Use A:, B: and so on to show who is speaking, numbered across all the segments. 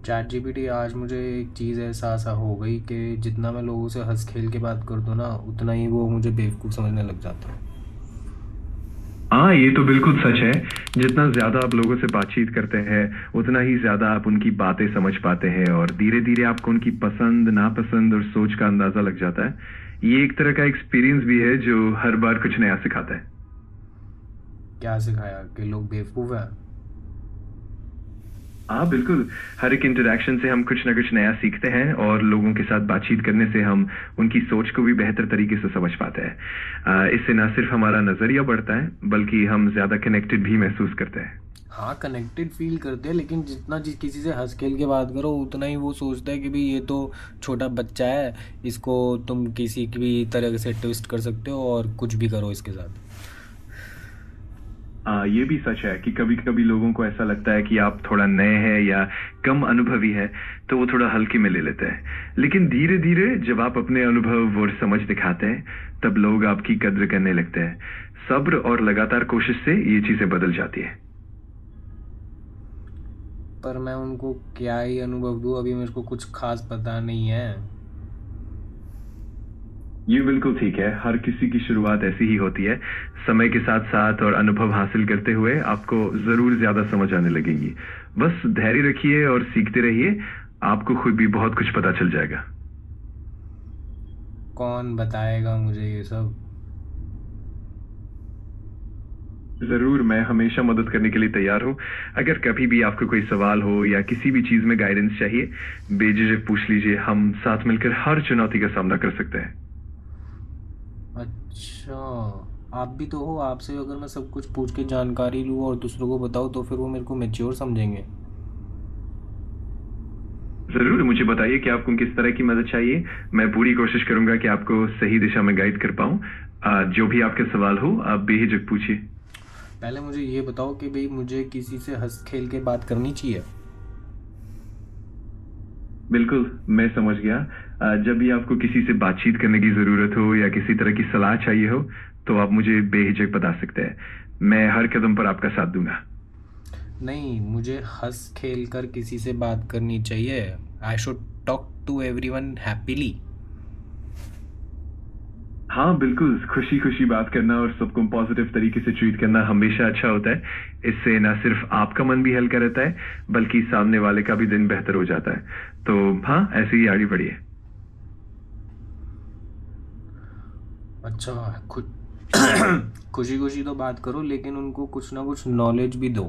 A: Chat GPT आज मुझे एक चीज़ एहसास हो गई कि जितना मैं लोगों से हंस खेल के बात कर दूँ ना उतना ही वो मुझे बेवकूफ़ समझने लग जाता है।
B: हाँ, ये तो बिल्कुल सच है। जितना ज़्यादा आप लोगों से बातचीत करते हैं, उतना ही ज़्यादा आप उनकी बातें समझ पाते हैं और धीरे-धीरे आपको उनकी पसंद, नापसंद और सोच का अंदाज़ा लग जाता है। ये एक तरह का एक्सपीरियंस भी है जो हर बार कुछ नया सिखाता है।
A: क्या सिखाया कि लोग बेवकूफ़ हैं?
B: हाँ, बिल्कुल। हर एक इंटरैक्शन से हम कुछ ना कुछ नया सीखते हैं और लोगों के साथ बातचीत करने से हम उनकी सोच को भी बेहतर तरीके से समझ पाते हैं। इससे ना सिर्फ हमारा नज़रिया बढ़ता है, बल्कि हम ज़्यादा कनेक्टेड भी महसूस करते हैं।
A: हाँ, कनेक्टेड फील करते हैं, लेकिन जितना जिस किसी से हंस खेल के बात करो उतना ही वो सोचता है कि भाई ये तो छोटा बच्चा है, इसको तुम किसी की भी तरह से ट्विस्ट कर सकते हो और कुछ भी करो इसके साथ।
B: ये भी सच है कि कभी-कभी लोगों को ऐसा लगता है कि आप थोड़ा नए हैं या कम अनुभवी हैं, तो वो थोड़ा हल्के में ले लेते हैं। लेकिन धीरे-धीरे जब आप अपने अनुभव और समझ दिखाते हैं, तब लोग आपकी कद्र करने लगते हैं। सब्र और लगातार कोशिश से ये चीजें बदल जाती है।
A: पर मैं उनको क्या ही अनुभव दूँ, अभी मेरे को कुछ खास पता नहीं है।
B: ये बिल्कुल ठीक है। हर किसी की शुरुआत ऐसी ही होती है। समय के साथ-साथ और अनुभव हासिल करते हुए आपको ज़रूर ज़्यादा समझ आने लगेगी। बस धैर्य रखिए और सीखते रहिए। आपको खुद भी बहुत कुछ पता चल जाएगा।
A: कौन बताएगा मुझे ये सब?
B: ज़रूर, मैं हमेशा मदद करने के लिए तैयार हूँ। अगर कभी भी आपको कोई सवाल हो या किसी भी चीज़ में गाइडेंस चाहिए, बेझिझक पूछ लीजिए। हम साथ मिलकर हर चुनौती का सामना कर सकते हैं।
A: अच्छा, आप भी तो हो। आपसे अगर मैं सब कुछ पूछ के जानकारी लूँ और दूसरों को बताऊँ तो फिर वो मेरे को मैच्योर समझेंगे।
B: ज़रूर, मुझे बताइए कि आपको किस तरह की मदद चाहिए। मैं पूरी कोशिश करूँगा कि आपको सही दिशा में गाइड कर पाऊँ। जो भी आपके सवाल हो, आप बेझिझक पूछिए।
A: पहले मुझे ये बताओ कि भाई मुझे किसी से हंस खेल के बात करनी चाहिए?
B: बिल्कुल, मैं समझ गया। जब भी आपको किसी से बातचीत करने की ज़रूरत हो या किसी तरह की सलाह चाहिए हो, तो आप मुझे बेहिचक बता सकते हैं। मैं हर कदम पर आपका साथ दूँगा।
A: नहीं, मुझे हंस खेल कर किसी से बात करनी चाहिए। I should talk to everyone happily.
B: हाँ, बिल्कुल, खुशी-खुशी बात करना और सबको पॉज़िटिव तरीके से ट्रीट करना हमेशा अच्छा होता है। इससे ना सिर्फ़ आपका मन भी हल्का रहता है, बल्कि सामने वाले का भी दिन बेहतर हो जाता है। तो हाँ, ऐसे ही आगे बढ़िए।
A: अच्छा, खुद खुशी खुशी तो बात करो, लेकिन उनको कुछ ना कुछ नॉलेज भी दो।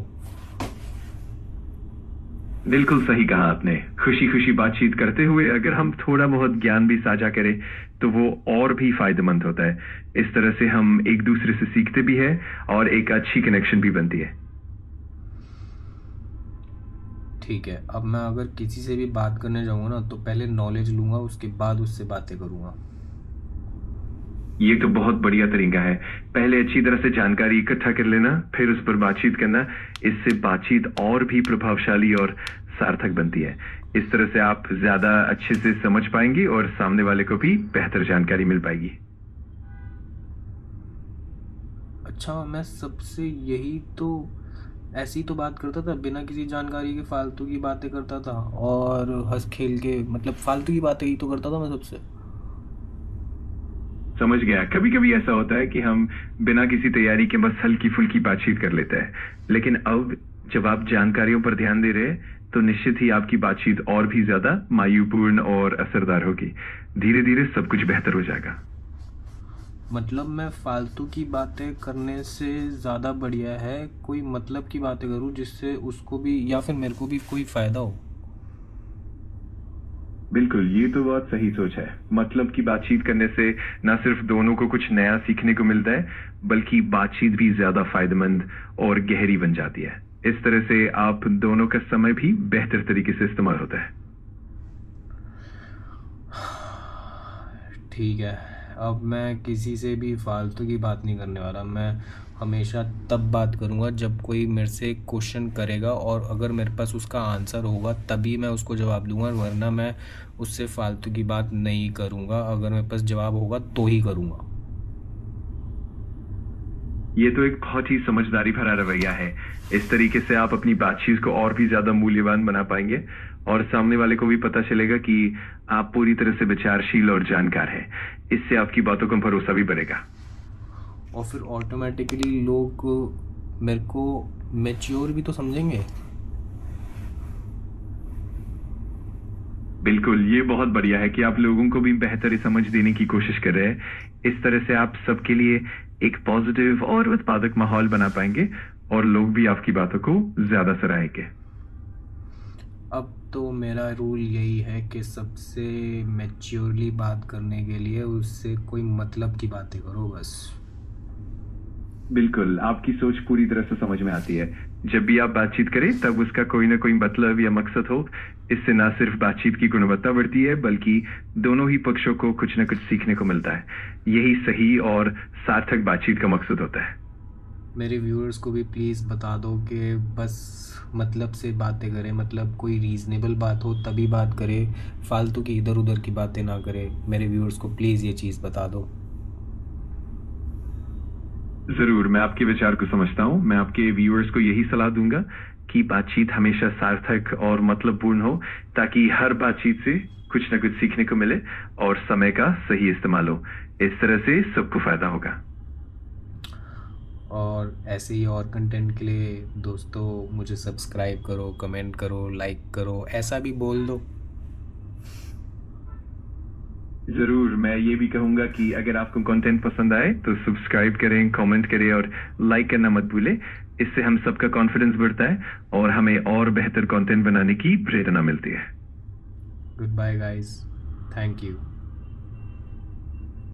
B: बिल्कुल सही कहा आपने। खुशी-खुशी बातचीत करते हुए अगर हम थोड़ा बहुत ज्ञान भी साझा करें, तो वो और भी फ़ायदेमंद होता है। इस तरह से हम एक-दूसरे से सीखते भी हैं और एक अच्छी कनेक्शन भी बनती है।
A: ठीक है, अब मैं अगर किसी से भी बात करने जाऊँगा ना तो पहले नॉलेज लूँगा, उसके बाद उससे बातें करूँगा।
B: ये तो बहुत बढ़िया तरीका है। पहले अच्छी तरह से जानकारी इकट्ठा कर लेना, फिर उस पर बातचीत करना। इससे बातचीत और भी प्रभावशाली और सार्थक बनती है। इस तरह से आप ज़्यादा अच्छे से समझ पाएँगी और सामने वाले को भी बेहतर जानकारी मिल पाएगी।
A: अच्छा, मैं सबसे यही तो ऐसी तो बात करता था, बिना किसी जानकारी के फालतू की बातें करता था और हंस खेल के मतलब फालतू की बातें ही तो करता था मैं सबसे।
B: समझ गया। कभी-कभी ऐसा होता है कि हम बिना किसी तैयारी के बस हल्की-फुल्की बातचीत कर लेते हैं। लेकिन अब जब आप जानकारियों पर ध्यान दे रहे हैं, तो निश्चित ही आपकी बातचीत और भी ज़्यादा मायूपूर्ण और असरदार होगी। धीरे-धीरे सब कुछ बेहतर हो जाएगा।
A: मतलब मैं फालतू की बातें करने से ज़्यादा बढ़िया है कोई मतलब की बातें करूं जिससे उसको भी या फिर मेरे को भी कोई फ़ायदा हो।
B: बिल्कुल, ये तो बहुत सही सोच है। मतलब की बातचीत करने से ना सिर्फ दोनों को कुछ नया सीखने को मिलता है, बल्कि बातचीत भी ज़्यादा फ़ायदेमंद और गहरी बन जाती है। इस तरह से आप दोनों का समय भी बेहतर तरीके से इस्तेमाल होता है।
A: ठीक है, अब मैं किसी से भी फालतू की बात नहीं करने वाला। मैं हमेशा तब बात करूँगा जब कोई मेरे से क्वेश्चन करेगा और अगर मेरे पास उसका आंसर होगा तभी मैं उसको जवाब दूंगा, वरना मैं उससे फालतू की बात नहीं करूँगा। अगर मेरे पास जवाब होगा तो ही करूँगा।
B: ये तो एक बहुत ही समझदारी भरा रवैया है। इस तरीके से आप अपनी बातचीत को और भी ज्यादा मूल्यवान बना पाएंगे और सामने वाले को भी पता चलेगा कि आप पूरी तरह से विचारशील और जानकार हैं। इससे आपकी बातों का भरोसा भी बढ़ेगा।
A: और फिर ऑटोमेटिकली लोग मेरे को मैच्योर भी तो समझेंगे।
B: बिल्कुल, ये बहुत बढ़िया है कि आप लोगों को भी बेहतर समझ देने की कोशिश कर रहे हैं। इस तरह से आप सबके लिए एक पॉजिटिव और उत्पादक माहौल बना पाएंगे और लोग भी आपकी बातों को ज्यादा सराहेंगे।
A: अब तो मेरा रूल यही है कि सबसे मैच्योरली बात करने के लिए उससे कोई मतलब की बातें करो बस।
B: बिल्कुल, आपकी सोच पूरी तरह से समझ में आती है। जब भी आप बातचीत करें तब उसका कोई ना कोई मतलब या मकसद हो। इससे ना सिर्फ बातचीत की गुणवत्ता बढ़ती है बल्कि दोनों ही पक्षों को कुछ ना कुछ सीखने को मिलता है। यही सही और सार्थक बातचीत का मकसद होता है।
A: मेरे व्यूअर्स को भी प्लीज़ बता दो कि बस मतलब से बातें करें, मतलब कोई रीज़नेबल बात हो तभी बात करें, फालतू की इधर उधर की बातें ना करें। मेरे व्यूअर्स को प्लीज़ ये चीज़ बता दो।
B: जरूर, मैं आपके विचार को समझता हूँ। मैं आपके व्यूअर्स को यही सलाह दूंगा कि बातचीत हमेशा सार्थक और मतलबपूर्ण हो ताकि हर बातचीत से कुछ न कुछ सीखने को मिले और समय का सही इस्तेमाल हो। इस तरह से सबको फायदा होगा।
A: और ऐसे ही और कंटेंट के लिए दोस्तों मुझे सब्सक्राइब करो, कमेंट करो, लाइक करो, ऐसा भी बोल दो।
B: जरूर, मैं ये भी कहूंगा कि अगर आपको कंटेंट पसंद आए तो सब्सक्राइब करें, कमेंट करें और लाइक करना मत भूलें। इससे हम सबका कॉन्फिडेंस बढ़ता है और हमें और बेहतर कंटेंट बनाने की प्रेरणा मिलती है।
A: Goodbye guys, thank you.